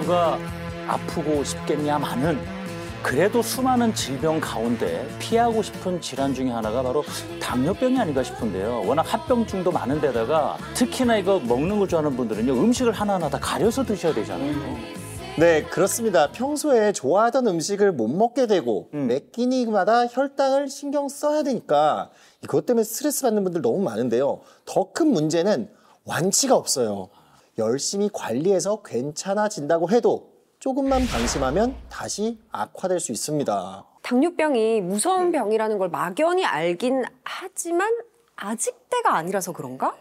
모두가 아프고 싶겠냐마는 그래도 수많은 질병 가운데 피하고 싶은 질환 중에 하나가 바로 당뇨병이 아닌가 싶은데요. 워낙 합병증도 많은데다가 특히나 이거 먹는 걸 좋아하는 분들은요. 음식을 하나하나 다 가려서 드셔야 되잖아요. 네, 그렇습니다. 평소에 좋아하던 음식을 못 먹게 되고 매 끼니마다 혈당을 신경 써야 되니까 이것 때문에 스트레스 받는 분들 너무 많은데요. 더 큰 문제는 완치가 없어요. 열심히 관리해서 괜찮아진다고 해도 조금만 방심하면 다시 악화될 수 있습니다. 당뇨병이 무서운 병이라는 걸 막연히 알긴 하지만 아직 때가 아니라서 그런가?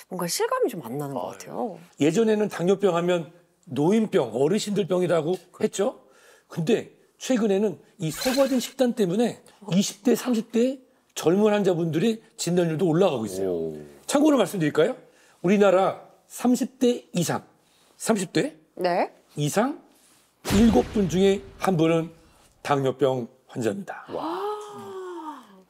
뭔가 실감이 좀 안 나는 것 같아요. 예전에는 당뇨병 하면 노인병, 어르신들 병이라고 했죠. 근데 최근에는 이 소거진 식단 때문에 20대, 30대 젊은 환자분들의 진단율도 올라가고 있어요. 참고로 말씀드릴까요? 우리나라 30대 이상, 30대 네. 이상 7분 중에 한 분은 당뇨병 환자입니다.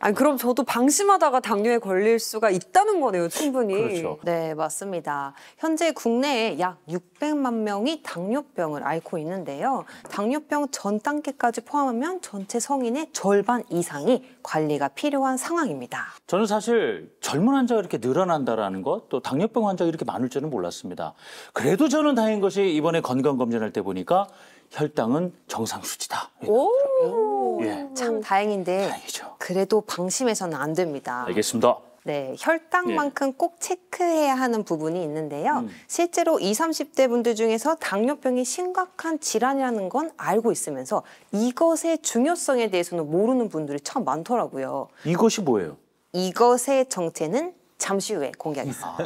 아니 그럼 저도 방심하다가 당뇨에 걸릴 수가 있다는 거네요, 충분히. 그렇죠. 네, 맞습니다. 현재 국내에 약 600만 명이 당뇨병을 앓고 있는데요. 당뇨병 전 단계까지 포함하면 전체 성인의 절반 이상이 관리가 필요한 상황입니다. 저는 사실 젊은 환자가 이렇게 늘어난다라는 것, 또 당뇨병 환자가 이렇게 많을 줄은 몰랐습니다. 그래도 저는 다행인 것이 이번에 건강검진할 때 보니까 혈당은 정상 수치다. 오. 예. 참 다행인데 다행이죠. 그래도 방심해서는 안 됩니다. 알겠습니다. 네, 혈당만큼 꼭 체크해야 하는 부분이 있는데요. 실제로 20, 30대 분들 중에서 당뇨병이 심각한 질환이라는 건 알고 있으면서 이것의 중요성에 대해서는 모르는 분들이 참 많더라고요. 이것이 뭐예요? 이것의 정체는 잠시 후에 공개하겠습니다.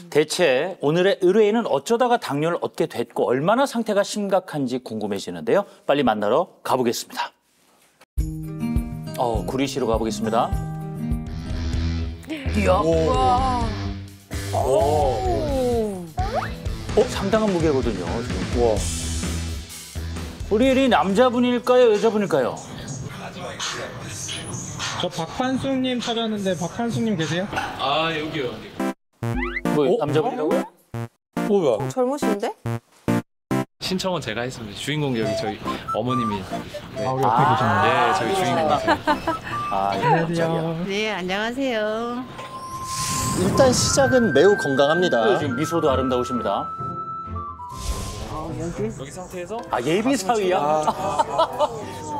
대체 오늘의 의뢰인은 어쩌다가 당뇨를 얻게 됐고 얼마나 상태가 심각한지 궁금해지는데요. 빨리 만나러 가보겠습니다. 구리시로 가보겠습니다. 이야. 상당한 무게거든요. 지금. 와. 우리 의뢰인 남자분일까요? 여자분일까요? 저 박환숙님 찾았는데 박환숙님 계세요? 아 여기요. 뭐 남자분이라고요? 뭐야? 젊으신데? 신청은 제가 했습니다. 주인공 여기 저희 어머님이. 네. 아, 우리 옆에 계시네요. 네, 저희 주인공이세요. 안녕하세요. 네, 안녕하세요. 일단 시작은 매우 건강합니다. 지금 미소도 아름다우십니다. 여기 상태에서 예비 사위야?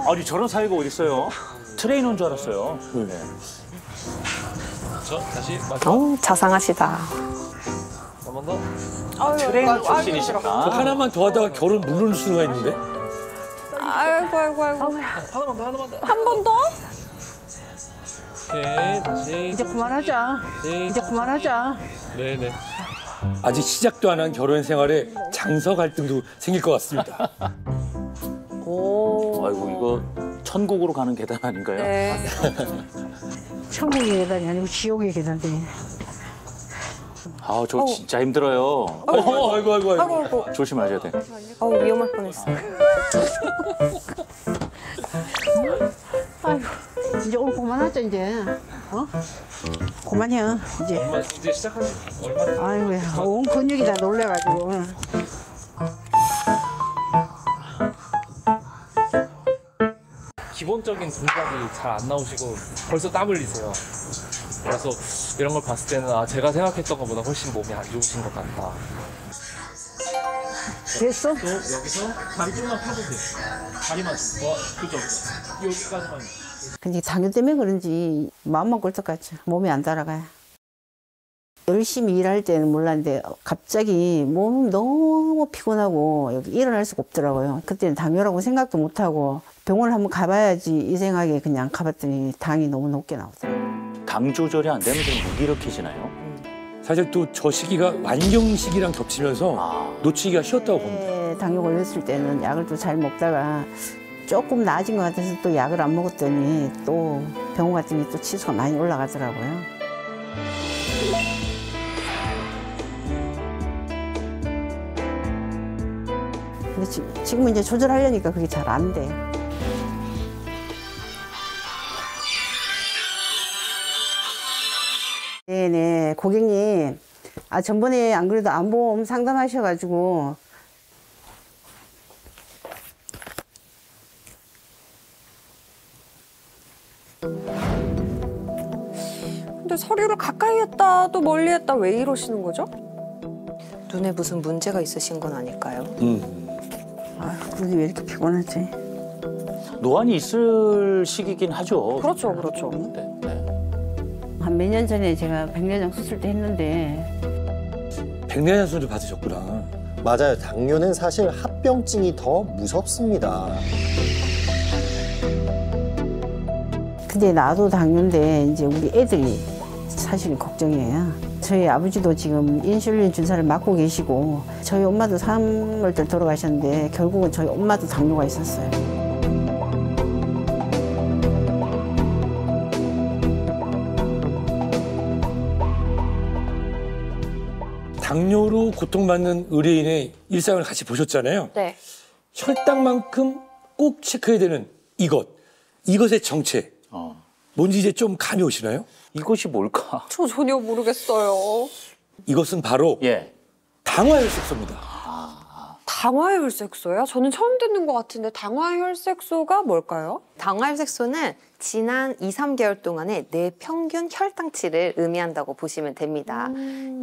아니 저런 사위가 어디 있어요? 트레이너인 줄 알았어요. 네. 저 다시 마지막 자상하시다. 한 번 더. 트레이너 출신이시구나. 저 하나만 더 하다가 결혼 물러날 수가 있는데? 아이고. 하나만 더. 한 번 더? 오케이 다시. 이제 그만하자. 네. 이제 그만하자. 네네. 아직 시작도 안 한 결혼 생활에 장서 갈등도 생길 것 같습니다. 아이고 이거 천국으로 가는 계단 아닌가요? 네. 천국의 계단이 아니고 지옥의 계단인데. 저 진짜 힘들어요. 아이고. 조심하셔야 돼. 위험할 뻔했어요. 아이고, 이제 오늘 그만하자, 이제. 그만해, 이제. 엄마 이제 시작한 지 얼마? 아이고야, 온 근육이 다 놀래가지고. 오늘. 기본적인 동작이 잘 안 나오시고 벌써 땀 흘리세요. 그래서 이런 걸 봤을 때는 제가 생각했던 것보다 훨씬 몸이 안 좋으신 것 같다. 됐어? 여기서 다리 좀만 펴보세요. 다리만 좀. 그죠? 여기까지만. 근데 당뇨 때문에 그런지 마음만 꿀떡같죠. 몸이 안 따라가요. 열심히 일할 때는 몰랐는데 갑자기 몸이 너무 피곤하고 여기 일어날 수가 없더라고요. 그때는 당뇨라고 생각도 못하고 병원을 한번 가봐야지 이 생각에 그냥 가봤더니 당이 너무 높게 나오더라고요. 당 조절이 안 되면 좀 무기력해지나요? 사실 또 저 시기가 완경 시기랑 겹치면서 놓치기가 쉬웠다고 봅니다. 당뇨 걸렸을 때는 약을 또 잘 먹다가 조금 나아진 것 같아서 또 약을 안 먹었더니 또 병원 갔더니 또 치수가 많이 올라가더라고요. 근데 지금은 이제 조절하려니까 그게 잘 안 돼요. 네네, 고객님. 전번에 안 그래도 안보험 상담하셔가지고 근데 서류를 가까이 했다 또 멀리 했다 왜 이러시는 거죠? 눈에 무슨 문제가 있으신 건 아닐까요? 아, 그러게 왜 이렇게 피곤하지? 노안이 있을 시기긴 하죠. 그렇죠, 그렇죠. 네, 네. 한 몇 년 전에 제가 백내장 수술도 했는데 백내장 수술 받으셨구나. 맞아요. 당뇨는 사실 합병증이 더 무섭습니다. 근데 나도 당뇨인데 이제 우리 애들이 사실 걱정이에요. 저희 아버지도 지금 인슐린 주사를 맞고 계시고 저희 엄마도 3월 때 돌아가셨는데 결국은 저희 엄마도 당뇨가 있었어요. 당뇨로 고통받는 의뢰인의 일상을 같이 보셨잖아요. 네. 혈당만큼 꼭 체크해야 되는 이것의 정체. 뭔지 이제 좀 감이 오시나요? 이것이 뭘까? 저 전혀 모르겠어요. 이것은 바로 예. 당화혈색소입니다. 당화혈색소요? 저는 처음 듣는 것 같은데 당화혈색소가 뭘까요? 당화혈색소는 지난 2, 3개월 동안의 내 평균 혈당치를 의미한다고 보시면 됩니다.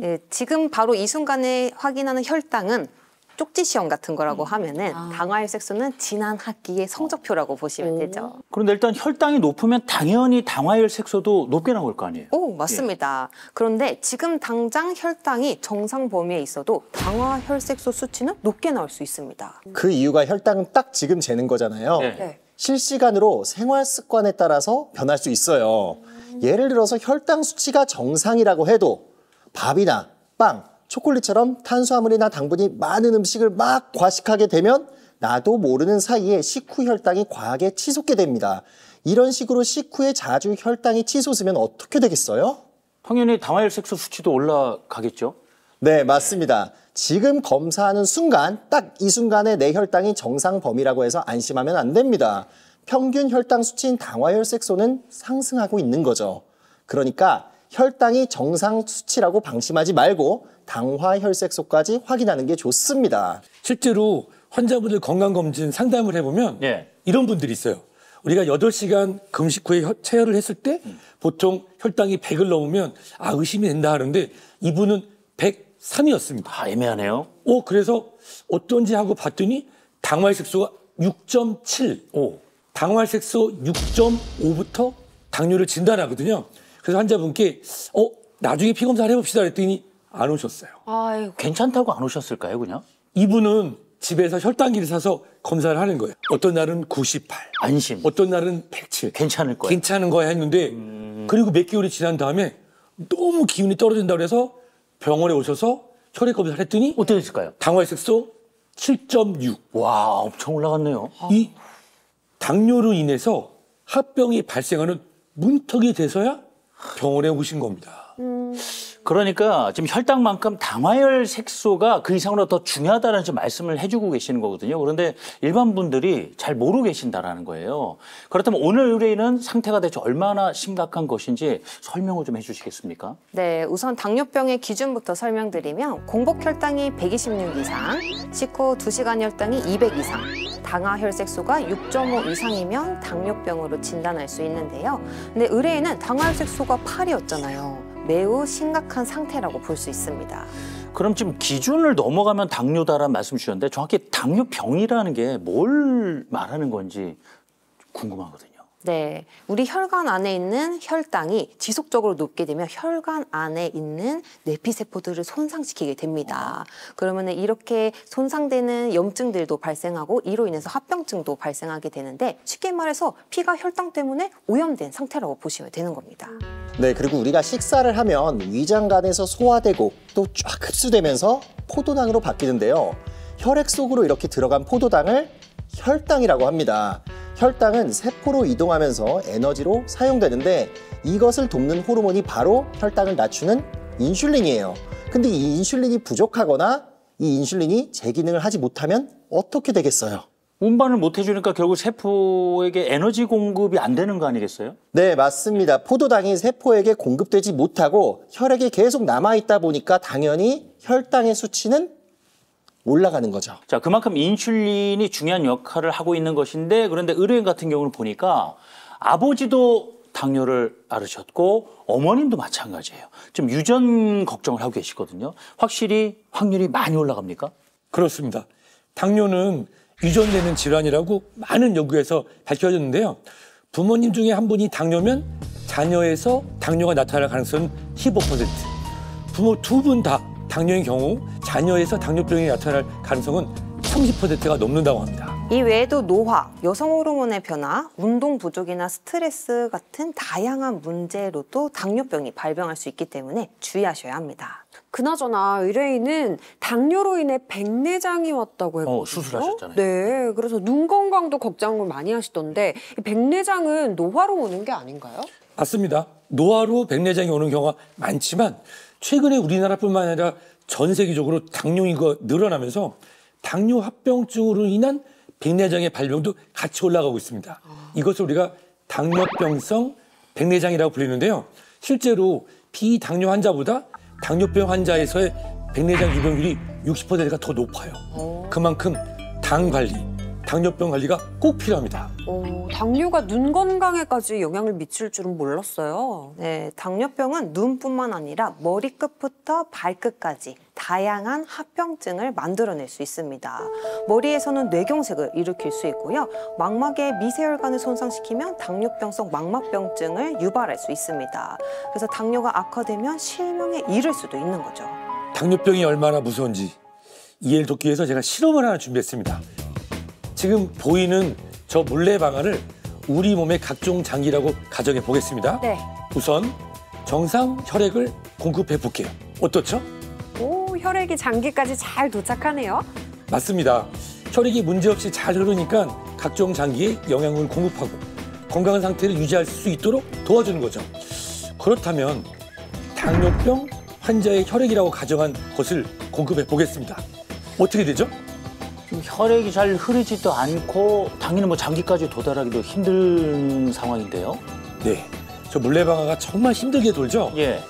예, 지금 바로 이 순간에 확인하는 혈당은 쪽지 시험 같은 거라고 하면은 당화혈색소는 지난 학기의 성적표라고 보시면 되죠. 그런데 일단 혈당이 높으면 당연히 당화혈 색소도 높게 나올 거 아니에요? 오, 맞습니다. 그런데 지금 당장 혈당이 정상 범위에 있어도 당화혈색소 수치는 높게 나올 수 있습니다. 그 이유가 혈당은 딱 지금 재는 거잖아요. 네. 실시간으로 생활 습관에 따라서 변할 수 있어요. 예를 들어서 혈당 수치가 정상이라고 해도 밥이나 빵, 초콜릿처럼 탄수화물이나 당분이 많은 음식을 막 과식하게 되면 나도 모르는 사이에 식후 혈당이 과하게 치솟게 됩니다. 이런 식으로 식후에 자주 혈당이 치솟으면 어떻게 되겠어요? 당연히 당화혈 색소 수치도 올라가겠죠? 네, 맞습니다. 지금 검사하는 순간, 딱 이 순간에 내 혈당이 정상 범위라고 해서 안심하면 안 됩니다. 평균 혈당 수치인 당화혈색소는 상승하고 있는 거죠. 그러니까 혈당이 정상 수치라고 방심하지 말고 당화혈색소까지 확인하는 게 좋습니다. 실제로 환자분들 건강검진 상담을 해보면 예. 이런 분들이 있어요. 우리가 8시간 금식 후에 체열을 했을 때 보통 혈당이 100을 넘으면 의심이 된다 하는데 이분은 103이었습니다. 애매하네요. 그래서 어떤지 하고 봤더니 당화혈색소가 6.7, 당화혈색소 6.5부터 당뇨를 진단하거든요. 그래서 환자분께 나중에 피 검사를 해봅시다 그랬더니 안 오셨어요. 아이고. 괜찮다고 안 오셨을까요, 그냥? 이분은 집에서 혈당기를 사서 검사를 하는 거예요. 어떤 날은 98, 안심. 어떤 날은 107. 괜찮을 거예요. 괜찮은 거야 했는데 그리고 몇 개월이 지난 다음에 너무 기운이 떨어진다고 그래서 병원에 오셔서 혈액 검사를 했더니 어떻게 됐을까요? 당화혈색소 7.6. 와, 엄청 올라갔네요. 이 당뇨로 인해서 합병이 발생하는 문턱이 돼서야 병원에 오신 겁니다. 그러니까 지금 혈당만큼 당화혈 색소가 그 이상으로 더 중요하다는 좀 말씀을 해주고 계시는 거거든요. 그런데 일반 분들이 잘 모르고 계신다라는 거예요. 그렇다면 오늘 의뢰인은 상태가 대체 얼마나 심각한 것인지 설명을 좀 해주시겠습니까? 네, 우선 당뇨병의 기준부터 설명드리면 공복 혈당이 126 이상, 식후 2시간 혈당이 200 이상, 당화혈색소가 6.5 이상이면 당뇨병으로 진단할 수 있는데요. 근데 의뢰인은 당화혈색소가 8이었잖아요. 매우 심각한 상태라고 볼 수 있습니다. 그럼 지금 기준을 넘어가면 당뇨다라는 말씀 주셨는데 정확히 당뇨병이라는 게 뭘 말하는 건지 궁금하거든요. 네, 우리 혈관 안에 있는 혈당이 지속적으로 높게 되면 혈관 안에 있는 뇌피세포들을 손상시키게 됩니다. 그러면 이렇게 손상되는 염증들도 발생하고 이로 인해서 합병증도 발생하게 되는데 쉽게 말해서 피가 혈당 때문에 오염된 상태라고 보시면 되는 겁니다. 네, 그리고 우리가 식사를 하면 위장관에서 소화되고 또 쫙 흡수되면서 포도당으로 바뀌는데요. 혈액 속으로 이렇게 들어간 포도당을 혈당이라고 합니다. 혈당은 세포로 이동하면서 에너지로 사용되는데 이것을 돕는 호르몬이 바로 혈당을 낮추는 인슐린이에요. 근데 이 인슐린이 부족하거나 이 인슐린이 제 기능을 하지 못하면 어떻게 되겠어요? 운반을 못 해주니까 결국 세포에게 에너지 공급이 안 되는 거 아니겠어요? 네, 맞습니다. 포도당이 세포에게 공급되지 못하고 혈액에 계속 남아있다 보니까 당연히 혈당의 수치는 올라가는 거죠. 자, 그만큼 인슐린이 중요한 역할을 하고 있는 것인데 그런데 의료인 같은 경우는 보니까 아버지도 당뇨를 앓으셨고 어머님도 마찬가지예요. 지금 유전 걱정을 하고 계시거든요. 확실히 확률이 많이 올라갑니까? 그렇습니다. 당뇨는 유전되는 질환이라고 많은 연구에서 밝혀졌는데요. 부모님 중에 한 분이 당뇨면 자녀에서 당뇨가 나타날 가능성은 15%. 부모 두 분 다 당뇨인 경우 자녀에서 당뇨병이 나타날 가능성은 30%가 넘는다고 합니다. 이 외에도 노화, 여성 호르몬의 변화, 운동 부족이나 스트레스 같은 다양한 문제로도 당뇨병이 발병할 수 있기 때문에 주의하셔야 합니다. 그나저나 의뢰인은 당뇨로 인해 백내장이 왔다고 했거든요. 수술하셨잖아요. 네, 그래서 눈 건강도 걱정을 많이 하시던데 이 백내장은 노화로 오는 게 아닌가요? 맞습니다. 노화로 백내장이 오는 경우가 많지만 최근에 우리나라뿐만 아니라 전 세계적으로 당뇨 인구가 늘어나면서 당뇨 합병증으로 인한 백내장의 발병도 같이 올라가고 있습니다. 이것을 우리가 당뇨병성 백내장이라고 불리는데요. 실제로 비당뇨 환자보다 당뇨병 환자에서의 백내장 유병률이 60%가 더 높아요. 그만큼 당 관리, 당뇨병 관리가 꼭 필요합니다. 당뇨가 눈 건강에까지 영향을 미칠 줄은 몰랐어요. 네, 당뇨병은 눈뿐만 아니라 머리끝부터 발끝까지 다양한 합병증을 만들어낼 수 있습니다. 머리에서는 뇌경색을 일으킬 수 있고요. 망막의 미세혈관을 손상시키면 당뇨병성 망막병증을 유발할 수 있습니다. 그래서 당뇨가 악화되면 실명에 이를 수도 있는 거죠. 당뇨병이 얼마나 무서운지 이해를 돕기 위해서 제가 실험을 하나 준비했습니다. 지금 보이는 저 물레방아를 우리 몸의 각종 장기라고 가정해 보겠습니다. 네. 우선 정상 혈액을 공급해 볼게요. 어떻죠? 오, 혈액이 장기까지 잘 도착하네요. 맞습니다. 혈액이 문제없이 잘 흐르니까 각종 장기에 영양을 공급하고 건강한 상태를 유지할 수 있도록 도와주는 거죠. 그렇다면 당뇨병 환자의 혈액이라고 가정한 것을 공급해 보겠습니다. 어떻게 되죠? 혈액이 잘 흐르지도 않고 당연히 뭐 장기까지 도달하기도 힘든 상황인데요. 네, 저 물레방아가 정말 힘들게 돌죠? 예.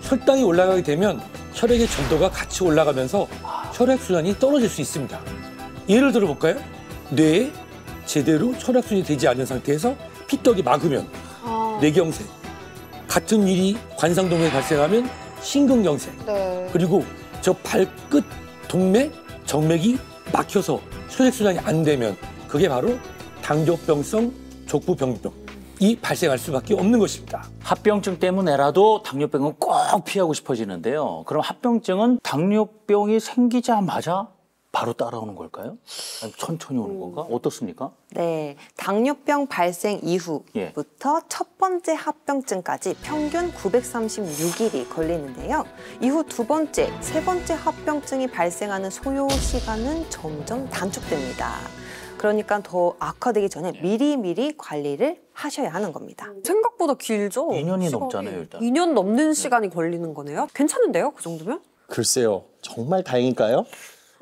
혈당이 올라가게 되면 혈액의 점도가 같이 올라가면서 혈액순환이 떨어질 수 있습니다. 예를 들어볼까요? 뇌에 제대로 혈액순환이 되지 않는 상태에서 피떡이 막으면 뇌경색, 같은 일이 관상동맥에 발생하면 심근경색, 그리고 저 발끝 동맥, 정맥이 막혀서 혈액순환이 안 되면 그게 바로 당뇨병성 족부병변이 발생할 수밖에 없는 것입니다. 합병증 때문에라도 당뇨병은 꼭 피하고 싶어지는데요. 그럼 합병증은 당뇨병이 생기자마자 바로 따라오는 걸까요? 아니, 천천히 오는 건가? 어떻습니까? 네, 당뇨병 발생 이후부터 첫 번째 합병증까지 평균 936일이 걸리는데요. 이후 두 번째, 세 번째 합병증이 발생하는 소요 시간은 점점 단축됩니다. 그러니까 더 악화되기 전에 미리미리 관리를 하셔야 하는 겁니다. 생각보다 길죠? 2년이 시간이. 넘잖아요, 일단. 2년 넘는 시간이 걸리는 거네요. 괜찮은데요, 그 정도면? 글쎄요. 정말 다행일까요?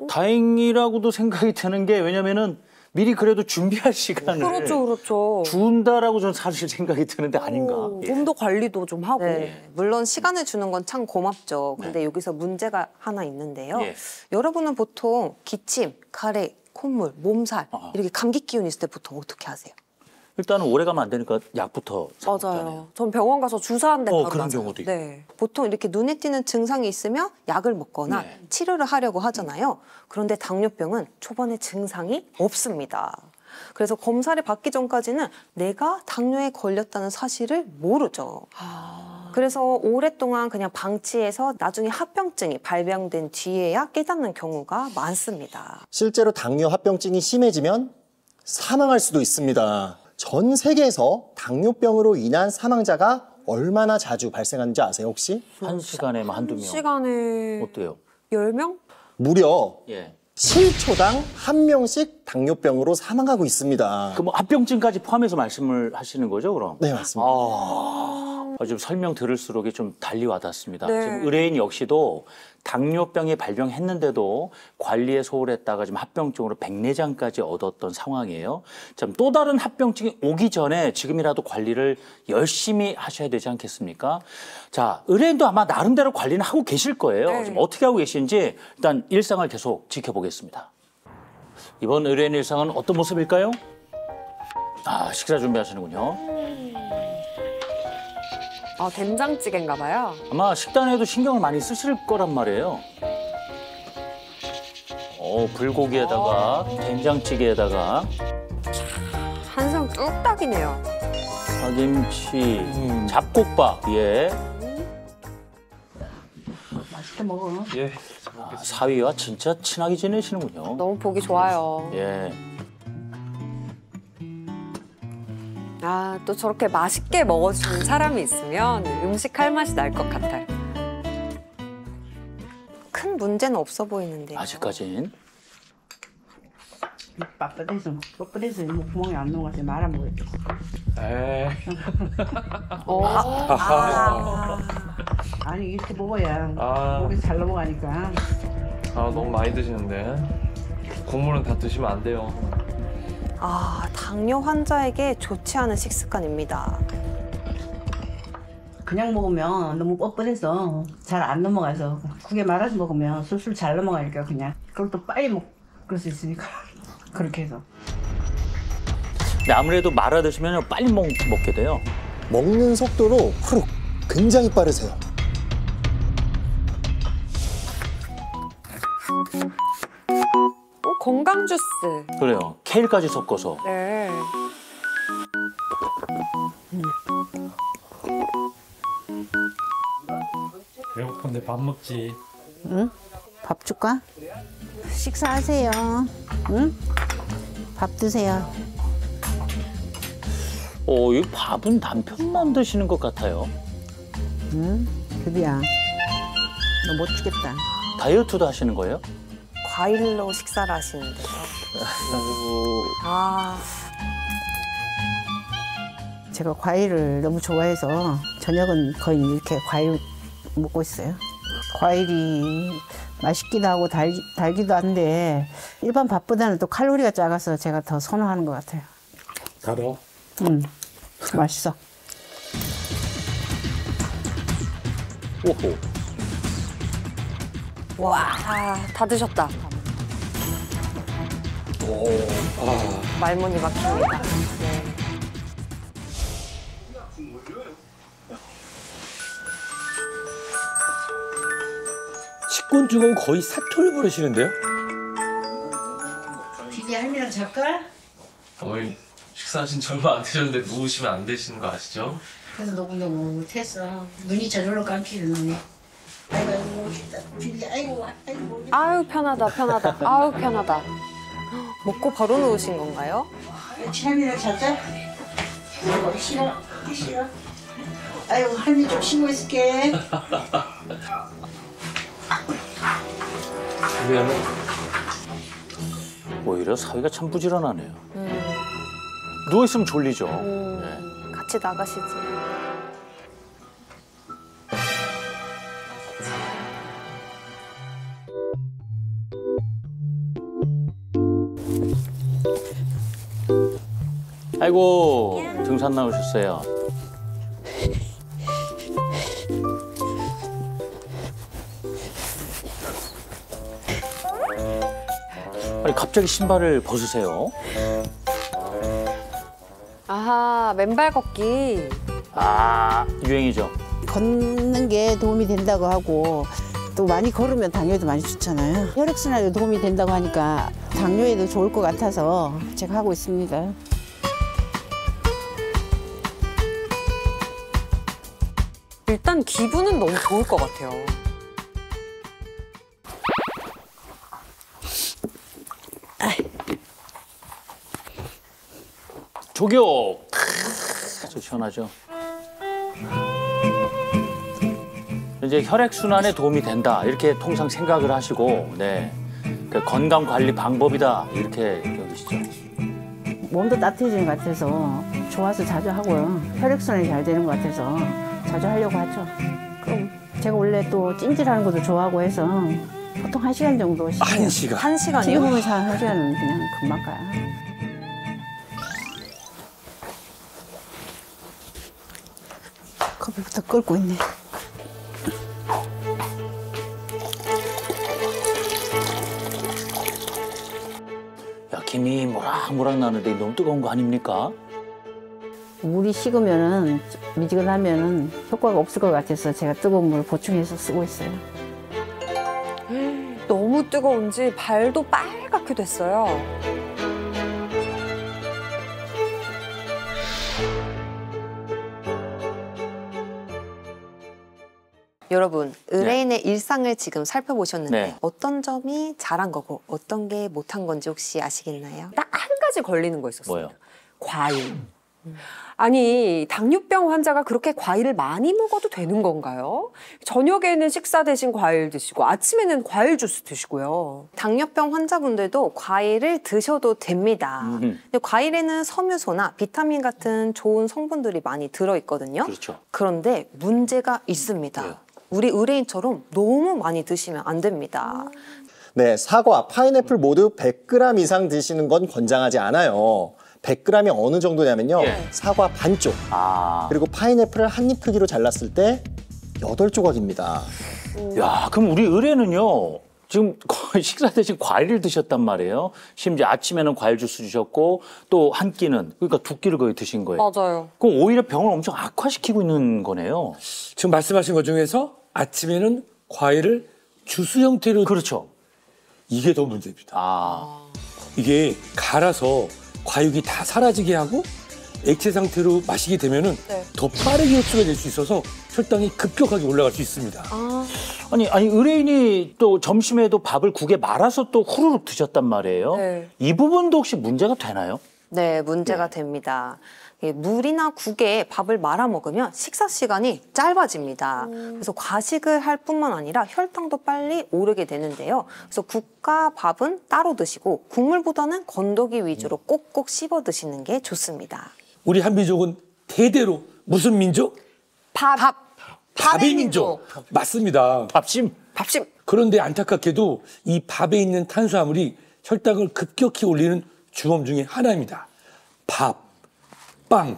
다행이라고도 생각이 드는 게 왜냐면은 미리 그래도 준비할 시간을 그렇죠. 준다라고 저는 사실 생각이 드는데 아닌가. 몸도 관리도 좀 하고. 네, 물론 시간을 주는 건 참 고맙죠. 근데 여기서 문제가 하나 있는데요. 예. 여러분은 보통 기침, 가래, 콧물, 몸살 이렇게 감기 기운 있을 때 보통 어떻게 하세요? 일단은 오래 가면 안 되니까 약부터 사먹잖아요. 맞아요. 전 병원 가서 주사한데 바로 그런 맞아요. 경우도 있고. 네. 보통 이렇게 눈에 띄는 증상이 있으면 약을 먹거나 네. 치료를 하려고 하잖아요. 그런데 당뇨병은 초반에 증상이 없습니다. 그래서 검사를 받기 전까지는 내가 당뇨에 걸렸다는 사실을 모르죠. 그래서 오랫동안 그냥 방치해서 나중에 합병증이 발병된 뒤에야 깨닫는 경우가 많습니다. 실제로 당뇨 합병증이 심해지면 사망할 수도 있습니다. 전 세계에서 당뇨병으로 인한 사망자가 얼마나 자주 발생하는지 아세요, 혹시? 한 시간에 한두 명. 시간에 어때요? 10명? 무려 예. 7초당 1명씩 당뇨병으로 사망하고 있습니다. 그 뭐 합병증까지 포함해서 말씀을 하시는 거죠, 그럼? 네, 맞습니다. 좀 설명 들을수록 좀 달리 와닿습니다. 네. 지금 의뢰인 역시도 당뇨병이 발병했는데도 관리에 소홀했다가 지금 합병증으로 백내장까지 얻었던 상황이에요. 참 또 다른 합병증이 오기 전에 지금이라도 관리를 열심히 하셔야 되지 않겠습니까? 자, 의뢰인도 아마 나름대로 관리는 하고 계실 거예요. 네. 지금 어떻게 하고 계신지 일단 일상을 계속 지켜보겠습니다. 이번 의뢰인 일상은 어떤 모습일까요? 식사 준비하시는군요. 된장찌개인가 봐요. 아마 식단에도 신경을 많이 쓰실 거란 말이에요. 불고기에다가 된장찌개에다가 한상 뚝딱이네요. 파김치, 잡곡밥. 예. 맛있게 먹어. 예. 사위와 진짜 친하게 지내시는군요. 너무 보기 좋아요. 예. 또 저렇게 맛있게 먹어주는 사람이 있으면 음식 할 맛이 날 것 같아요. 큰 문제는 없어 보이는데요. 아직까진. 뻣뻣해서 목 구멍이 안 넘어가서 말 안 먹었죠. 에이. 아니 이렇게 먹어야 아. 목이 잘 넘어가니까. 너무 많이 드시는데. 국물은 다 드시면 안 돼요. 당뇨 환자에게 좋지 않은 식습관입니다. 그냥 먹으면 너무 뻣뻣해서 잘 안 넘어가서 국에 말아서 먹으면 술술 잘 넘어가니까 그냥 그걸 또 빨리 먹을 수 있으니까 그렇게 해서. 근데 아무래도 말아 드시면 빨리 먹게 돼요. 먹는 속도로 후룩 굉장히 빠르세요. 건강 주스. 그래요. 케일까지 섞어서. 네. 배고픈데 밥 먹지. 응? 밥 줄까? 식사하세요. 응? 밥 드세요. 이 밥은 남편만 드시는 것 같아요. 응? 규비야, 너 못 주겠다. 다이어트도 하시는 거예요? 과일로 식사를 하시는데요. 제가 과일을 너무 좋아해서 저녁은 거의 이렇게 과일 먹고 있어요. 과일이 맛있기도 하고 달기도 한데 일반 밥보다는 또 칼로리가 작아서 제가 더 선호하는 것 같아요. 달아? 응, 맛있어. 오호. 와, 다 드셨다. 말문이 막힙니다. 네. 식곤증은 거의 사투를 벌이시는데요? 비비 할미랑 잘까? 어머니 식사하신 지 얼마 안 되셨는데 누우시면 안 되시는 거 아시죠? 그래서 너무 못했어. 눈이 저절로 감기는 눈이. 아이고 멋있다. 비비 아이고. 아유, 편하다. 아유, 편하다. 먹고 바로 누우신 건가요? 할미랑 자자. 아이고 싫어. 아이고 할미 좀 쉬고 있을게. 왜냐면 오히려 사위가 참 부지런하네요. 누워있으면 졸리죠. 네. 같이 나가시지. 아이고, 등산 나오셨어요. 아니, 갑자기 신발을 벗으세요. 아하, 맨발 걷기. 유행이죠. 걷는 게 도움이 된다고 하고 또 많이 걸으면 당뇨에도 많이 좋잖아요. 혈액순환에 도움이 된다고 하니까 당뇨에도 좋을 것 같아서 제가 하고 있습니다. 일단 기분은 너무 좋을 것 같아요. 조교! 아주 시원하죠. 이제 혈액순환에 도움이 된다. 이렇게 통상 생각을 하시고, 네. 그 건강 관리 방법이다. 이렇게 여기시죠. 몸도 따뜻해지는 것 같아서 좋아서 자주 하고요. 혈액순환이 잘 되는 것 같아서 자주 하려고 하죠. 그럼 제가 원래 또 찜질하는 것도 좋아하고 해서 보통 1시간 정도 쉬어요. 1시간? 1시간이요? 지금 보면 1시간은 그냥 금방 가요. 커피부터 끓고 있네. 야, 김이 모락모락 나는데 너무 뜨거운 거 아닙니까? 물이 식으면은 미지근하면은 효과가 없을 것 같아서 제가 뜨거운 물 보충해서 쓰고 있어요. 너무 뜨거운지 발도 빨갛게 됐어요. 여러분, 의뢰인의 일상을 지금 살펴보셨는데 네. 어떤 점이 잘한 거고 어떤 게 못한 건지 혹시 아시겠나요? 딱 한 가지 걸리는 거 있었어요. 뭐요? 과일. 아니, 당뇨병 환자가 그렇게 과일을 많이 먹어도 되는 건가요? 저녁에는 식사 대신 과일 드시고 아침에는 과일 주스 드시고요. 당뇨병 환자분들도 과일을 드셔도 됩니다. 근데 과일에는 섬유소나 비타민 같은 좋은 성분들이 많이 들어있거든요. 그렇죠. 그런데 문제가 있습니다. 네. 우리 의뢰인처럼 너무 많이 드시면 안 됩니다. 네, 사과, 파인애플 모두 100g 이상 드시는 건 권장하지 않아요. 100g이 어느 정도냐면요. 예. 사과 반쪽, 아. 그리고 파인애플을 한 입 크기로 잘랐을 때 8조각입니다. 야, 그럼 우리 의뢰는요. 지금 거의 식사 대신 과일을 드셨단 말이에요. 심지어 아침에는 과일 주스 주셨고 또 한 끼는 그러니까 두 끼를 거의 드신 거예요. 맞아요. 그럼 오히려 병을 엄청 악화시키고 있는 거네요. 지금 말씀하신 것 중에서 아침에는 과일을 주스 형태로 그렇죠. 이게 더 문제입니다. 아. 이게 갈아서 과육이 다 사라지게 하고 액체 상태로 마시게 되면은 네. 더 빠르게 흡수가 될 수 있어서 혈당이 급격하게 올라갈 수 있습니다. 아니 의뢰인이 또 점심에도 밥을 국에 말아서 또 후루룩 드셨단 말이에요. 네. 이 부분도 혹시 문제가 되나요? 네, 문제가 됩니다. 물이나 국에 밥을 말아 먹으면 식사 시간이 짧아집니다. 그래서 과식을 할 뿐만 아니라 혈당도 빨리 오르게 되는데요. 그래서 국과 밥은 따로 드시고 국물보다는 건더기 위주로 꼭꼭 씹어 드시는 게 좋습니다. 우리 한민족은 대대로 무슨 민족? 밥의 민족. 맞습니다. 밥심. 밥심. 그런데 안타깝게도 이 밥에 있는 탄수화물이 혈당을 급격히 올리는 주범 중에 하나입니다. 밥, 빵,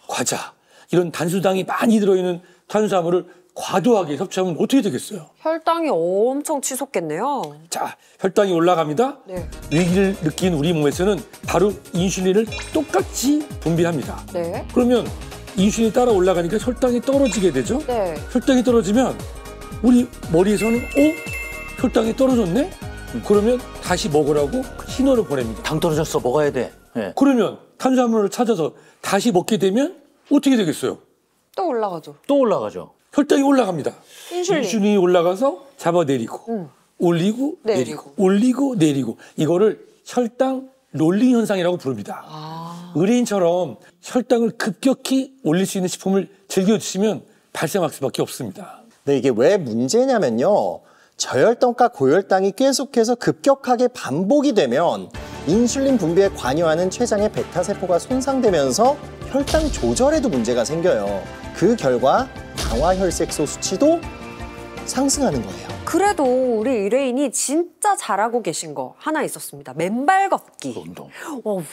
과자 이런 단수당이 많이 들어있는 탄수화물을 과도하게 섭취하면 어떻게 되겠어요? 혈당이 엄청 치솟겠네요. 자, 혈당이 올라갑니다. 네. 위기를 느낀 우리 몸에서는 바로 인슐린을 똑같이 분비합니다. 네. 그러면 인슐린이 따라 올라가니까 혈당이 떨어지게 되죠? 네. 혈당이 떨어지면 우리 머리에서는 혈당이 떨어졌네? 그러면 다시 먹으라고 신호를 보냅니다. 당 떨어졌어. 먹어야 돼. 네. 그러면 탄수화물을 찾아서 다시 먹게 되면 어떻게 되겠어요? 또 올라가죠. 또 올라가죠. 혈당이 올라갑니다. 인슐린. 인슐린이 올라가서 잡아내리고 올리고 내리고 올리고 내리고 이거를 혈당 롤링 현상이라고 부릅니다. 의뢰인처럼 혈당을 급격히 올릴 수 있는 식품을 즐겨 드시면 발생할 수밖에 없습니다. 네, 이게 왜 문제냐면요. 저혈당과 고혈당이 계속해서 급격하게 반복이 되면 인슐린 분비에 관여하는 췌장의 베타세포가 손상되면서 혈당 조절에도 문제가 생겨요. 그 결과 당화혈색소 수치도 상승하는 거예요. 그래도 우리 의뢰인이 진짜 잘하고 계신 거 하나 있었습니다. 맨발 걷기. 운동.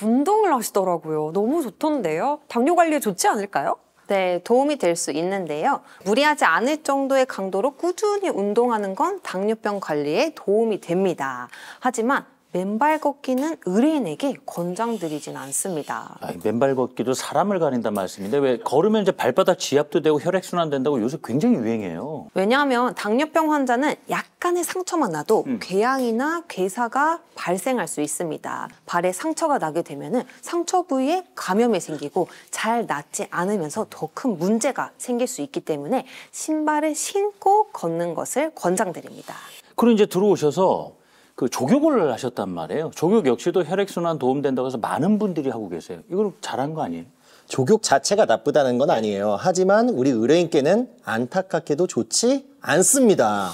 운동을 하시더라고요. 너무 좋던데요. 당뇨 관리에 좋지 않을까요? 네, 도움이 될 수 있는데요. 무리하지 않을 정도의 강도로 꾸준히 운동하는 건 당뇨병 관리에 도움이 됩니다. 하지만 맨발 걷기는 의뢰인에게 권장드리진 않습니다. 맨발 걷기도 사람을 가린단 말씀인데 왜 걸으면 이제 발바닥 지압도 되고 혈액순환 된다고 요새 굉장히 유행해요. 왜냐하면 당뇨병 환자는 약간의 상처만 나도 궤양이나 괴사가 발생할 수 있습니다. 발에 상처가 나게 되면 상처 부위에 감염이 생기고 잘 낫지 않으면서 더 큰 문제가 생길 수 있기 때문에 신발을 신고 걷는 것을 권장드립니다. 그리고 이제 들어오셔서 그 족욕을 하셨단 말이에요. 족욕 역시도 혈액순환 도움된다고 해서 많은 분들이 하고 계세요. 이걸 잘한 거 아니에요? 족욕 자체가 나쁘다는 건 아니에요. 하지만 우리 의뢰인께는 안타깝게도 좋지 않습니다.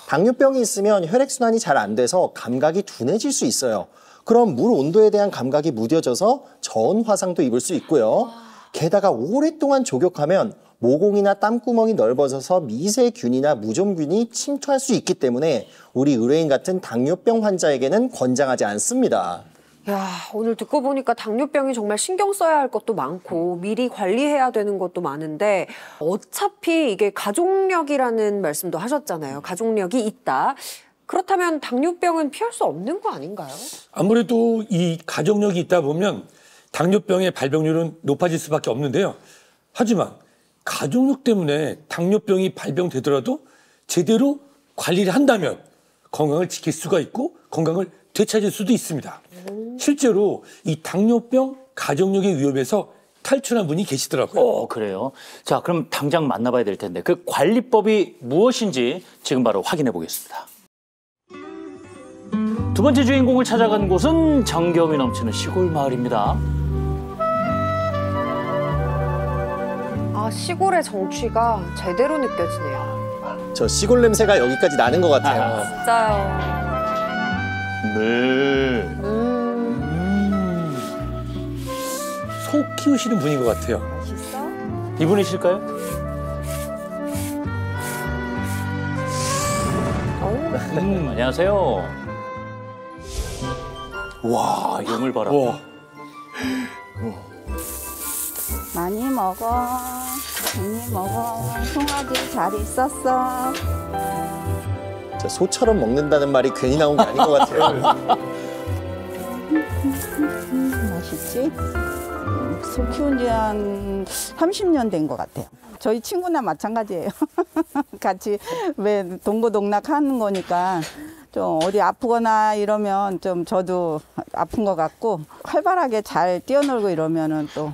당뇨병이 있으면 혈액순환이 잘 안 돼서 감각이 둔해질 수 있어요. 그럼 물 온도에 대한 감각이 무뎌져서 저온 화상도 입을 수 있고요. 게다가 오랫동안 족욕하면 모공이나 땀구멍이 넓어져서 미세균이나 무좀균이 침투할 수 있기 때문에 우리 의뢰인 같은 당뇨병 환자에게는 권장하지 않습니다. 야, 오늘 듣고 보니까 당뇨병이 정말 신경 써야 할 것도 많고 미리 관리해야 되는 것도 많은데 어차피 이게 가족력이라는 말씀도 하셨잖아요. 가족력이 있다. 그렇다면 당뇨병은 피할 수 없는 거 아닌가요? 아무래도 이 가족력이 있다 보면 당뇨병의 발병률은 높아질 수밖에 없는데요. 하지만 가족력 때문에 당뇨병이 발병되더라도 제대로 관리를 한다면 건강을 지킬 수가 있고 건강을 되찾을 수도 있습니다. 실제로 이 당뇨병 가족력의 위험에서 탈출한 분이 계시더라고요. 그래요? 자, 그럼 당장 만나봐야 될 텐데 그 관리법이 무엇인지 지금 바로 확인해 보겠습니다. 두 번째 주인공을 찾아간 곳은 정겨움이 넘치는 시골 마을입니다. 아, 시골의 정취가 제대로 느껴지네요. 저 시골 냄새가 여기까지 나는 것 같아요. 진짜요. 네. 소 키우시는 분인 것 같아요. 맛있어? 이분이실까요? 안녕하세요. 와, 용을 봐라. 와. 많이 먹어. 많이 먹어. 송아지 잘 있었어. 저 소처럼 먹는다는 말이 괜히 나온 게 아닌 것 같아요. 맛있지? 소 키운 지 한 30년 된 것 같아요. 저희 친구나 마찬가지예요. 같이 왜 동고동락 하는 거니까 좀 어디 아프거나 이러면 좀 저도 아픈 것 같고 활발하게 잘 뛰어놀고 이러면은 또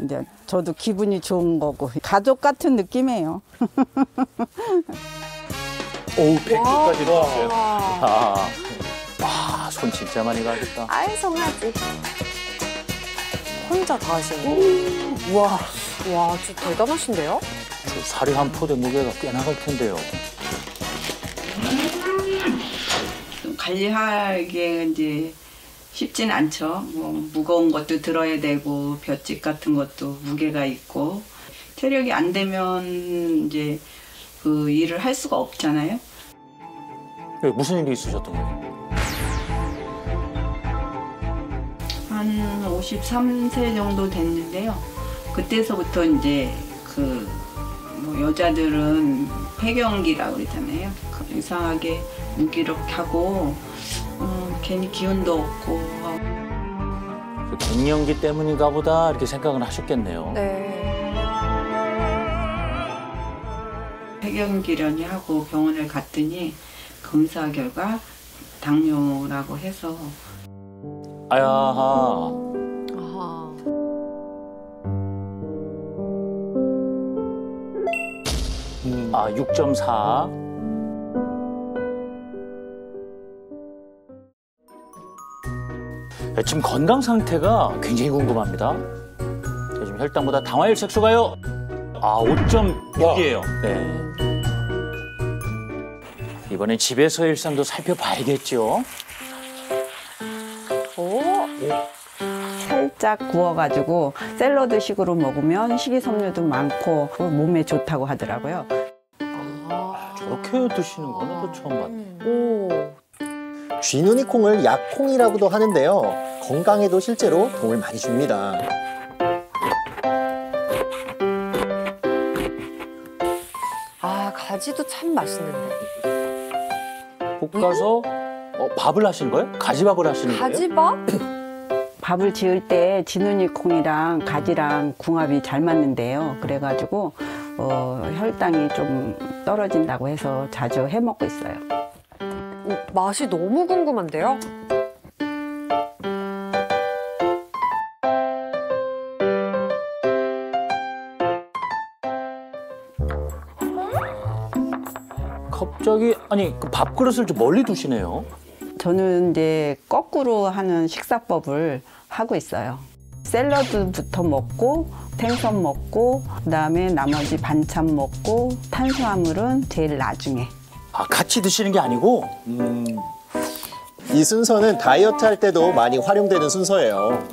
이제 저도 기분이 좋은 거고 가족 같은 느낌이에요. 오, 100kg까지 넣었어요. 와, 손 진짜 많이 가겠다. 아이, 송아지. 혼자 다 하시는 거. 우와, 와, 진짜 대단하신데요? 저 살이 한 포대 무게가 꽤 나갈 텐데요. 관리하기에 이제 쉽진 않죠. 뭐 무거운 것도 들어야 되고 볏짚 같은 것도 무게가 있고 체력이 안 되면 이제 그 일을 할 수가 없잖아요. 무슨 일이 있으셨던 거예요? 한 53세 정도 됐는데요. 그때서부터 이제 그 뭐 여자들은 폐경기라고 그러잖아요. 이상하게 무기력하고 괜히 기운도 없고. 갱년기 때문인가 보다 이렇게 생각을 하셨겠네요. 네. 폐경기려니 하고 병원을 갔더니 검사 결과 당뇨라고 해서. 아야하. 아하. 아, 6.4. 지금 건강 상태가 굉장히 궁금합니다. 지금 혈당보다 당화혈 색소가요. 아, 5.6이에요. 네. 이번엔 집에서의 일상도 살펴봐야겠죠. 살짝 구워가지고 샐러드식으로 먹으면 식이섬유도 많고 몸에 좋다고 하더라고요. 저렇게 드시는 거는 또 처음 봤네. 오. 쥐눈이 콩을 약콩이라고도 하는데요. 건강에도 실제로 도움을 많이 줍니다. 아, 가지도 참 맛있는데. 볶아서 밥을 하시는 거예요? 가지밥을 하시는 거예요? 가지밥? 밥을 지을 때 지느니 콩이랑 가지랑 궁합이 잘 맞는데요. 그래가지고 혈당이 좀 떨어진다고 해서 자주 해 먹고 있어요. 맛이 너무 궁금한데요? 갑자기 아니 그 밥그릇을 좀 멀리 두시네요. 저는 이제 거꾸로 하는 식사법을 하고 있어요. 샐러드부터 먹고 생선 먹고 그다음에 나머지 반찬 먹고 탄수화물은 제일 나중에. 아, 같이 드시는 게 아니고? 이 순서는 다이어트 할 때도 많이 활용되는 순서예요.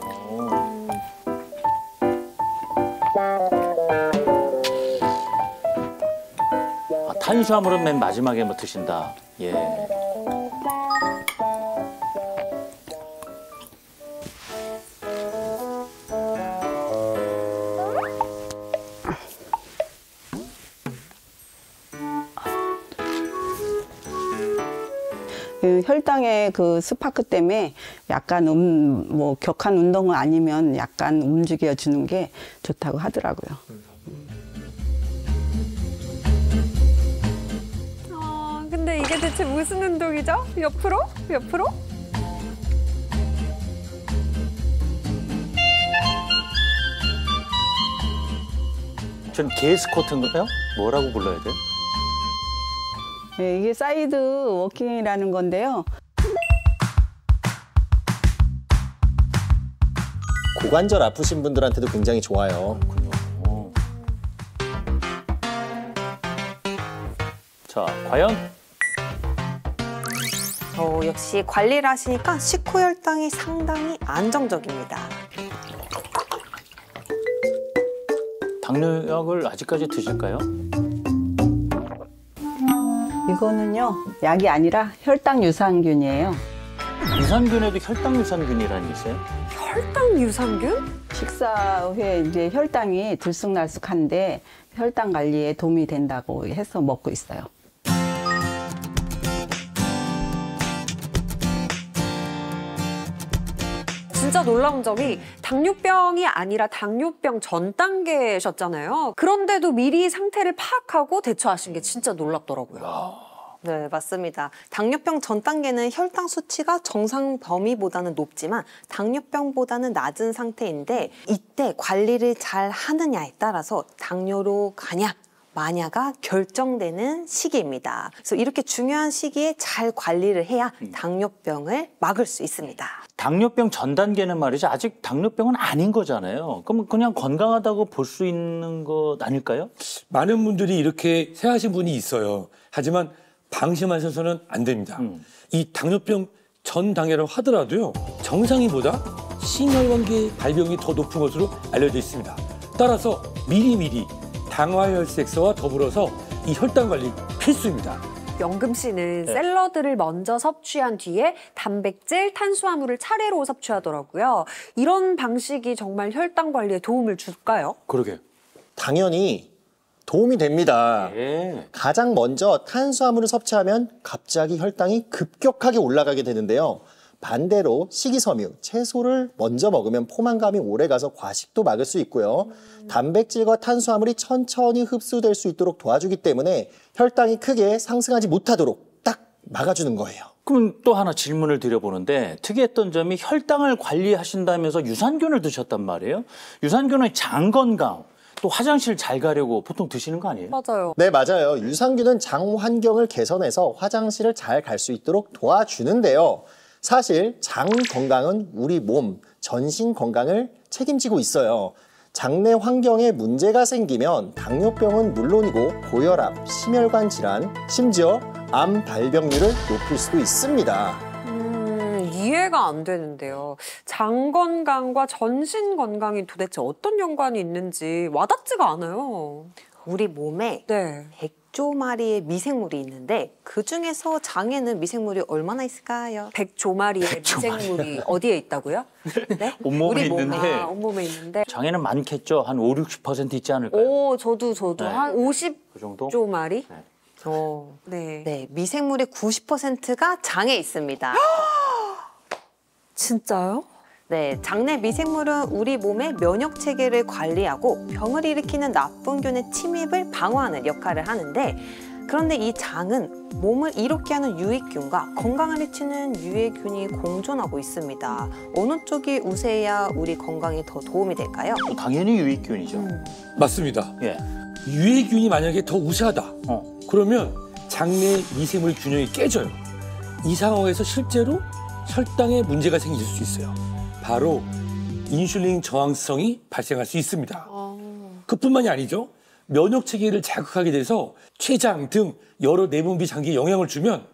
아, 탄수화물은 맨 마지막에 뭐 드신다. 예. 그 혈당의 그 스파크 때문에 약간 뭐 격한 운동은 아니면 약간 움직여 주는 게 좋다고 하더라고요. 근데 이게 대체 무슨 운동이죠? 옆으로? 옆으로? 전 게스쿼트인가요? 뭐라고 불러야 돼? 네, 이게 사이드 워킹이라는 건데요. 고관절 아프신 분들한테도 굉장히 좋아요. 자, 과연? 역시 관리를 하시니까 식후 혈당이 상당히 안정적입니다. 당뇨약을 아직까지 드실까요? 이거는요, 약이 아니라 혈당 유산균이에요. 유산균에도 혈당 유산균이라는 게 있어요? 혈당 유산균? 식사 후에 이제 혈당이 들쑥날쑥한데 혈당 관리에 도움이 된다고 해서 먹고 있어요. 진짜 놀라운 점이 당뇨병이 아니라 당뇨병 전 단계셨잖아요. 그런데도 미리 상태를 파악하고 대처하신 게 진짜 놀랍더라고요. 네, 맞습니다. 당뇨병 전 단계는 혈당 수치가 정상 범위보다는 높지만 당뇨병보다는 낮은 상태인데 이때 관리를 잘 하느냐에 따라서 당뇨로 가냐 마냐가 결정되는 시기입니다. 그래서 이렇게 중요한 시기에 잘 관리를 해야 당뇨병을 막을 수 있습니다. 당뇨병 전 단계는 말이죠. 아직 당뇨병은 아닌 거잖아요. 그럼 그냥 건강하다고 볼 수 있는 것 아닐까요? 많은 분들이 이렇게 생각하신 분이 있어요. 하지만 방심하셔서는 안 됩니다. 이 당뇨병 전 단계라고 하더라도요. 정상인보다 심혈관계 발병이 더 높은 것으로 알려져 있습니다. 따라서 미리미리 당화혈색소와 더불어서 이 혈당 관리 필수입니다. 영금 씨는 샐러드를 먼저 섭취한 뒤에 단백질, 탄수화물을 차례로 섭취하더라고요. 이런 방식이 정말 혈당 관리에 도움을 줄까요? 그러게. 당연히 도움이 됩니다. 예. 가장 먼저 탄수화물을 섭취하면 갑자기 혈당이 급격하게 올라가게 되는데요. 반대로 식이섬유, 채소를 먼저 먹으면 포만감이 오래가서 과식도 막을 수 있고요. 단백질과 탄수화물이 천천히 흡수될 수 있도록 도와주기 때문에 혈당이 크게 상승하지 못하도록 딱 막아주는 거예요. 그럼 또 하나 질문을 드려보는데 특이했던 점이 혈당을 관리하신다면서 유산균을 드셨단 말이에요. 유산균은 장 건강, 또 화장실 잘 가려고 보통 드시는 거 아니에요? 맞아요. 네, 맞아요. 유산균은 장 환경을 개선해서 화장실을 잘 갈 수 있도록 도와주는데요. 사실 장 건강은 우리 몸, 전신 건강을 책임지고 있어요. 장내 환경에 문제가 생기면 당뇨병은 물론이고 고혈압, 심혈관 질환, 심지어 암 발병률을 높일 수도 있습니다. 이해가 안 되는데요. 장 건강과 전신 건강이 도대체 어떤 연관이 있는지 와닿지가 않아요. 우리 몸에 네. 100조 마리의 미생물이 있는데 그중에서 장에는 미생물이 얼마나 있을까요? 100조 마리의 미생물이 어디에 있다고요? 네? 온몸에 우리 몸, 있는데. 온몸에 있는데. 장에는 많겠죠. 한 5, 60% 있지 않을까요? 오, 저도 네. 한 50조 그 정도? 마리? 네. 네. 네, 미생물의 90%가 장에 있습니다. 진짜요? 네, 장내 미생물은 우리 몸의 면역 체계를 관리하고 병을 일으키는 나쁜 균의 침입을 방어하는 역할을 하는데 그런데 이 장은 몸을 이롭게 하는 유익균과 건강을 해치는 유해균이 공존하고 있습니다. 어느 쪽이 우세해야 우리 건강에 더 도움이 될까요? 당연히 유익균이죠. 맞습니다. 예. 유해균이 만약에 더 우세하다. 그러면 장내 미생물 균형이 깨져요. 이 상황에서 실제로 혈당에 문제가 생길 수 있어요. 바로 인슐린 저항성이 발생할 수 있습니다. 그뿐만이 아니죠. 면역 체계를 자극하게 돼서 췌장 등 여러 내분비 장기에 영향을 주면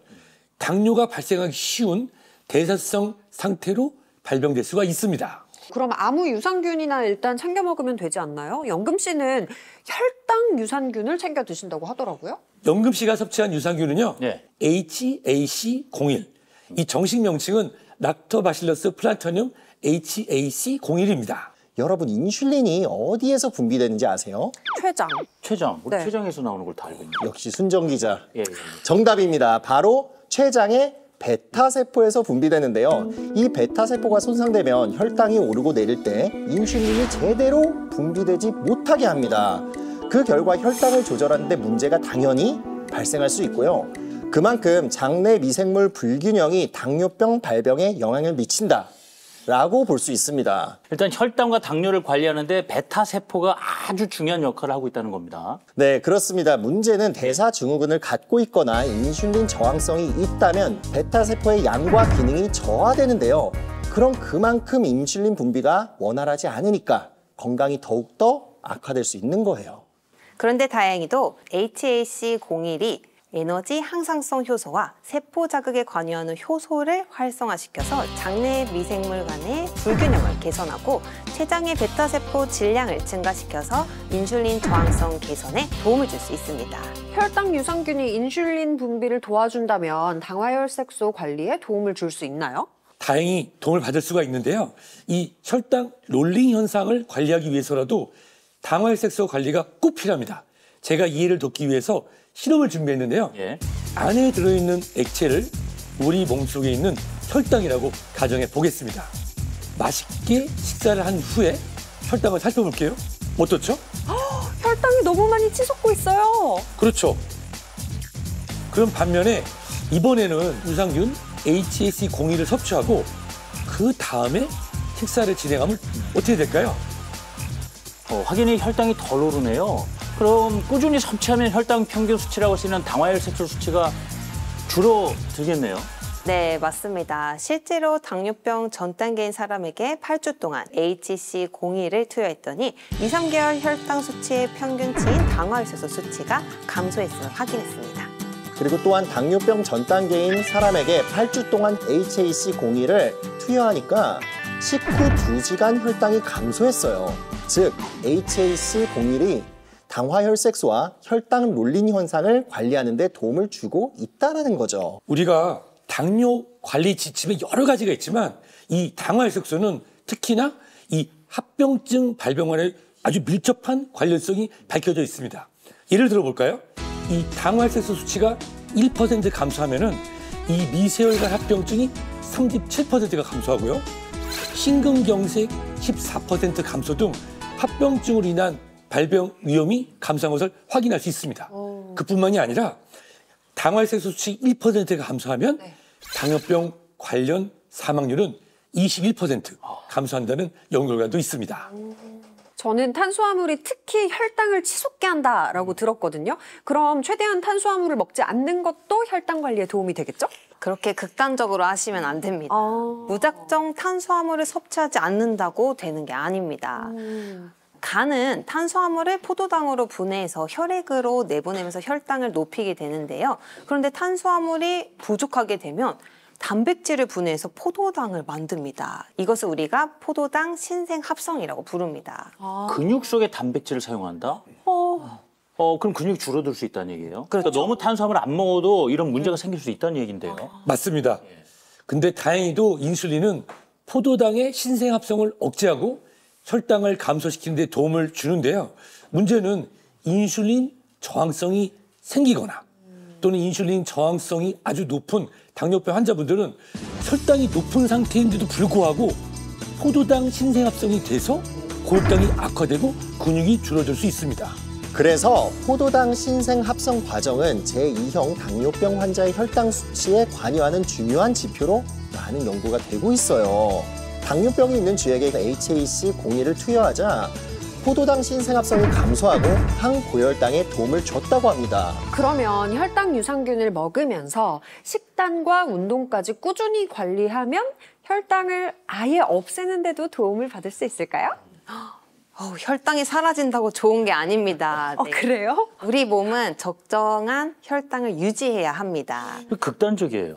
당뇨가 발생하기 쉬운 대사성 상태로 발병될 수가 있습니다. 그럼 아무 유산균이나 일단 챙겨 먹으면 되지 않나요? 영금 씨는 혈당 유산균을 챙겨 드신다고 하더라고요. 영금 씨가 섭취한 유산균은요. 예. HAC01. 이 정식 명칭은 락토바실러스 플라토늄 HAC01입니다. 여러분, 인슐린이 어디에서 분비되는지 아세요? 췌장. 췌장. 우리 네. 췌장에서 나오는 걸 다 알고 있는데. 역시 순정 기자. 예, 예. 정답입니다. 바로 췌장의 베타세포에서 분비되는데요. 이 베타세포가 손상되면 혈당이 오르고 내릴 때 인슐린이 제대로 분비되지 못하게 합니다. 그 결과 혈당을 조절하는 데 문제가 당연히 발생할 수 있고요. 그만큼 장내 미생물 불균형이 당뇨병 발병에 영향을 미친다 라고 볼 수 있습니다. 일단 혈당과 당뇨를 관리하는데 베타세포가 아주 중요한 역할을 하고 있다는 겁니다. 네, 그렇습니다. 문제는 대사증후군을 갖고 있거나 인슐린 저항성이 있다면 베타세포의 양과 기능이 저하되는데요. 그럼 그만큼 인슐린 분비가 원활하지 않으니까 건강이 더욱더 악화될 수 있는 거예요. 그런데 다행히도 HAC01이 에너지 항상성 효소와 세포 자극에 관여하는 효소를 활성화시켜서 장내 미생물 간의 불균형을 개선하고 췌장의 베타세포 질량을 증가시켜서 인슐린 저항성 개선에 도움을 줄 수 있습니다. 혈당 유산균이 인슐린 분비를 도와준다면 당화혈색소 관리에 도움을 줄 수 있나요? 다행히 도움을 받을 수가 있는데요. 이 혈당 롤링 현상을 관리하기 위해서라도 당화혈색소 관리가 꼭 필요합니다. 제가 이해를 돕기 위해서 실험을 준비했는데요. 예. 안에 들어있는 액체를 우리 몸속에 있는 혈당이라고 가정해 보겠습니다. 맛있게 식사를 한 후에 혈당을 살펴볼게요. 어떻죠? 혈당이 너무 많이 치솟고 있어요. 그렇죠. 그럼 반면에 이번에는 유산균 HAC01을 섭취하고 그 다음에 식사를 진행하면 어떻게 될까요? 확연히 혈당이 덜 오르네요. 그럼 꾸준히 섭취하면 혈당 평균 수치라고 할 수 있는 당화혈색소 수치가 줄어들겠네요. 네, 맞습니다. 실제로 당뇨병 전 단계인 사람에게 8주 동안 HC01을 투여했더니 2, 3개월 혈당 수치의 평균치인 당화혈색소 수치가 감소했음을 확인했습니다. 그리고 또한 당뇨병 전 단계인 사람에게 8주 동안 HAC01을 투여하니까 식후 2시간 혈당이 감소했어요. 즉, HAC01이 당화혈색소와 혈당 롤린 현상을 관리하는 데 도움을 주고 있다는 거죠. 우리가 당뇨 관리 지침에 여러 가지가 있지만 이 당화혈색소는 특히나 이 합병증 발병과의 아주 밀접한 관련성이 밝혀져 있습니다. 예를 들어볼까요? 이 당화혈색소 수치가 1% 감소하면은 이 미세혈관 합병증이 37%가 감소하고요. 심근경색 14% 감소 등 합병증으로 인한 발병 위험이 감소한 것을 확인할 수 있습니다. 그뿐만이 아니라 당화혈색소 수치 1%가 감소하면 당뇨병 관련 사망률은 21% 감소한다는 연구 결과도 있습니다. 저는 탄수화물이 특히 혈당을 치솟게 한다라고 들었거든요. 그럼 최대한 탄수화물을 먹지 않는 것도 혈당 관리에 도움이 되겠죠? 그렇게 극단적으로 하시면 안 됩니다. 무작정 탄수화물을 섭취하지 않는다고 되는 게 아닙니다. 간은 탄수화물을 포도당으로 분해해서 혈액으로 내보내면서 혈당을 높이게 되는데요. 그런데 탄수화물이 부족하게 되면 단백질을 분해해서 포도당을 만듭니다. 이것을 우리가 포도당 신생합성이라고 부릅니다. 근육 속에 단백질을 사용한다? 그럼 근육이 줄어들 수 있다는 얘기예요? 그렇죠. 그러니까 너무 탄수화물 안 먹어도 이런 문제가 생길 수 있다는 얘기인데요. 맞습니다. 근데 다행히도 인슐린은 포도당의 신생합성을 억제하고 혈당을 감소시키는 데 도움을 주는데요. 문제는 인슐린 저항성이 생기거나 또는 인슐린 저항성이 아주 높은 당뇨병 환자분들은 혈당이 높은 상태인데도 불구하고 포도당 신생합성이 돼서 고혈당이 악화되고 근육이 줄어들 수 있습니다. 그래서 포도당 신생합성 과정은 제2형 당뇨병 환자의 혈당 수치에 관여하는 중요한 지표로 많은 연구가 되고 있어요. 당뇨병이 있는 쥐에게 HAC01을 투여하자 포도당 신생합성이 감소하고 항고혈당에 도움을 줬다고 합니다. 그러면 혈당 유산균을 먹으면서 식단과 운동까지 꾸준히 관리하면 혈당을 아예 없애는 데도 도움을 받을 수 있을까요? 혈당이 사라진다고 좋은 게 아닙니다. 네. 그래요? 우리 몸은 적정한 혈당을 유지해야 합니다. 극단적이에요.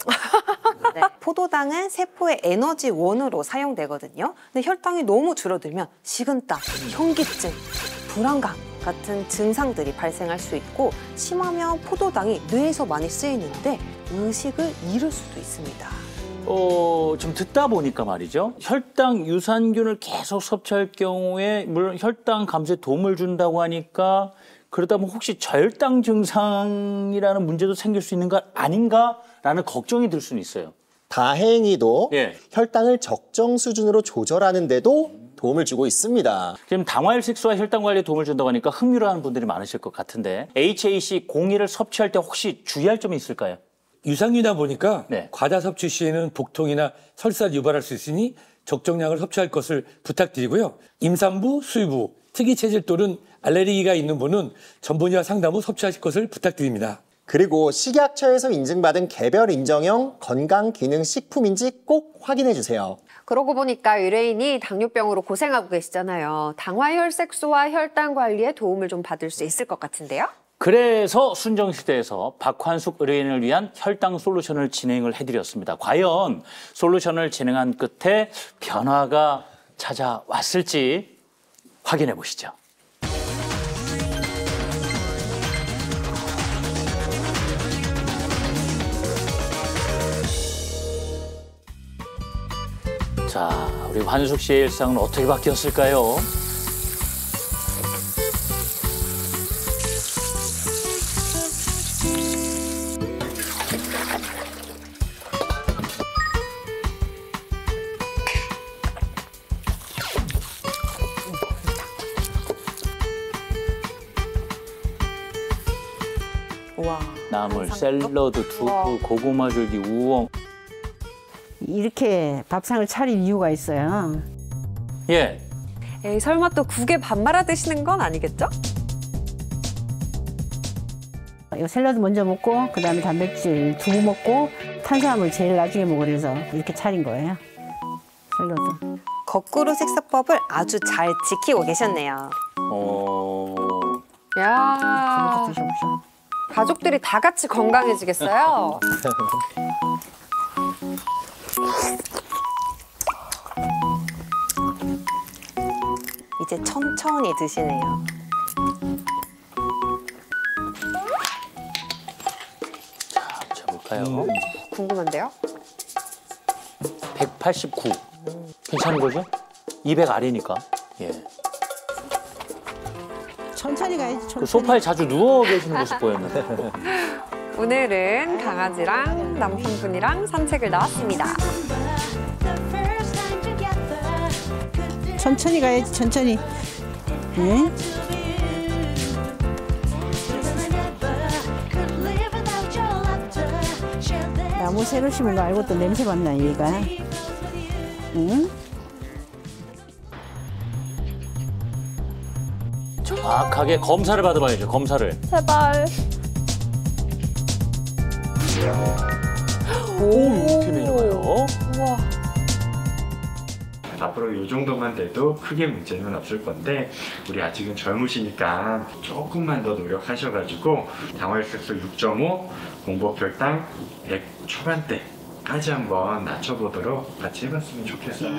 네, 포도당은 세포의 에너지원으로 사용되거든요. 근데 혈당이 너무 줄어들면 식은땀, 현기증, 불안감 같은 증상들이 발생할 수 있고 심하면 포도당이 뇌에서 많이 쓰이는데 의식을 잃을 수도 있습니다. 좀 듣다 보니까 말이죠. 혈당 유산균을 계속 섭취할 경우에 물론 혈당 감소에 도움을 준다고 하니까 그러다 보면 혹시 저혈당 증상이라는 문제도 생길 수 있는 것 아닌가라는 걱정이 들 수는 있어요. 다행히도 예. 혈당을 적정 수준으로 조절하는 데도 도움을 주고 있습니다. 지금 당화혈색소와 혈당 관리에 도움을 준다고 하니까 흥미로워하는 분들이 많으실 것 같은데 HAC02를 섭취할 때 혹시 주의할 점이 있을까요? 유산균이다 보니까 네. 과다 섭취 시에는 복통이나 설사를 유발할 수 있으니 적정량을 섭취할 것을 부탁드리고요. 임산부, 수유부, 특이 체질 또는 알레르기가 있는 분은 전문의와 상담 후 섭취하실 것을 부탁드립니다. 그리고 식약처에서 인증받은 개별 인정형 건강기능식품인지 꼭 확인해 주세요. 그러고 보니까 의뢰인이 당뇨병으로 고생하고 계시잖아요. 당화혈색소와 혈당 관리에 도움을 좀 받을 수 있을 것 같은데요? 그래서 순정시대에서 박환숙 의뢰인을 위한 혈당 솔루션을 진행을 해드렸습니다. 과연 솔루션을 진행한 끝에 변화가 찾아왔을지 확인해 보시죠. 자, 우리 환숙 씨의 일상은 어떻게 바뀌었을까요? 우와. 나물, 샐러드, 두부, 고구마 줄기, 우엉. 이렇게 밥상을 차린 이유가 있어요. 예. 에이, 설마 또 국에 밥 말아 드시는 건 아니겠죠? 이 샐러드 먼저 먹고 그다음에 단백질 두부 먹고 탄수화물 제일 나중에 먹으래서 이렇게 차린 거예요. 샐러드. 거꾸로 식사법을 아주 잘 지키고 계셨네요. 야, 이것도 드셔보셔. 가족들이 다 같이 건강해지겠어요. 이제 천천히 드시네요. 재볼까요? 궁금한데요? 189. 괜찮은 거죠? 200 아래니까. 예. 천천히 가야지. 천천히. 그 소파에 자주 누워 계시는 모습 보였는데. 오늘은 강아지랑 남편분이랑 산책을 나왔습니다. 천천히 가야지. 천천히. 응? 나무 새로 심은 거 알고 또 냄새 맡나 얘가. 응? 정확하게 검사를 받아봐야죠. 검사를. 제발. 오, 이렇게 내려가요. 우와. 앞으로 이 정도만 돼도 크게 문제는 없을 건데 우리 아직은 젊으시니까 조금만 더 노력하셔가지고 당화혈색소 6.5, 공복혈당 100 초반대까지 한번 낮춰보도록 같이 해봤으면 좋겠어요.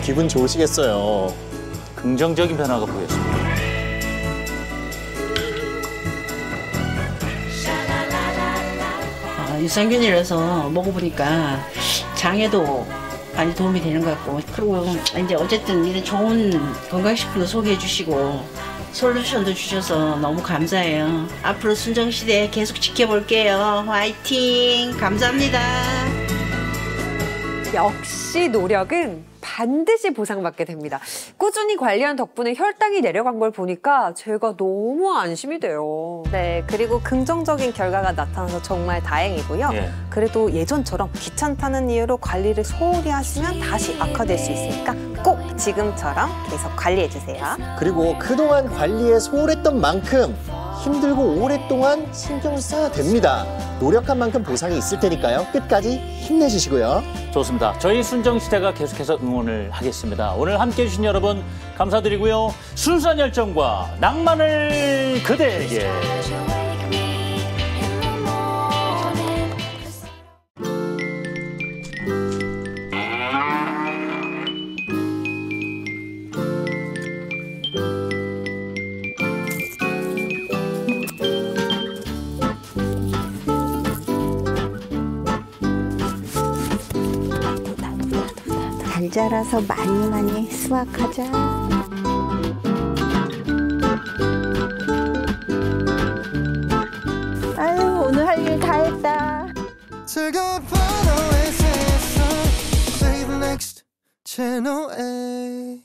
기분 좋으시겠어요. 긍정적인 변화가 보였습니다. 유산균이라서 먹어보니까 장에도 많이 도움이 되는 것 같고, 그리고 이제 어쨌든 이런 좋은 건강식품도 소개해 주시고 솔루션도 주셔서 너무 감사해요. 앞으로 순정시대 계속 지켜볼게요. 화이팅! 감사합니다. 역시 노력은 반드시 보상받게 됩니다. 꾸준히 관리한 덕분에 혈당이 내려간 걸 보니까 제가 너무 안심이 돼요. 네, 그리고 긍정적인 결과가 나타나서 정말 다행이고요. 예. 그래도 예전처럼 귀찮다는 이유로 관리를 소홀히 하시면 다시 악화될 수 있으니까 꼭 지금처럼 계속 관리해주세요. 그리고 그동안 관리에 소홀했던 만큼 힘들고 오랫동안 신경을 써야 됩니다. 노력한 만큼 보상이 있을 테니까요. 끝까지 힘내주시고요. 좋습니다. 저희 순정시대가 계속해서 응원을 하겠습니다. 오늘 함께해 주신 여러분 감사드리고요. 순수한 열정과 낭만을 그대에게. 잘 자라서 많이 수확하자. 즐거운 파도의 세상 Play the next channel A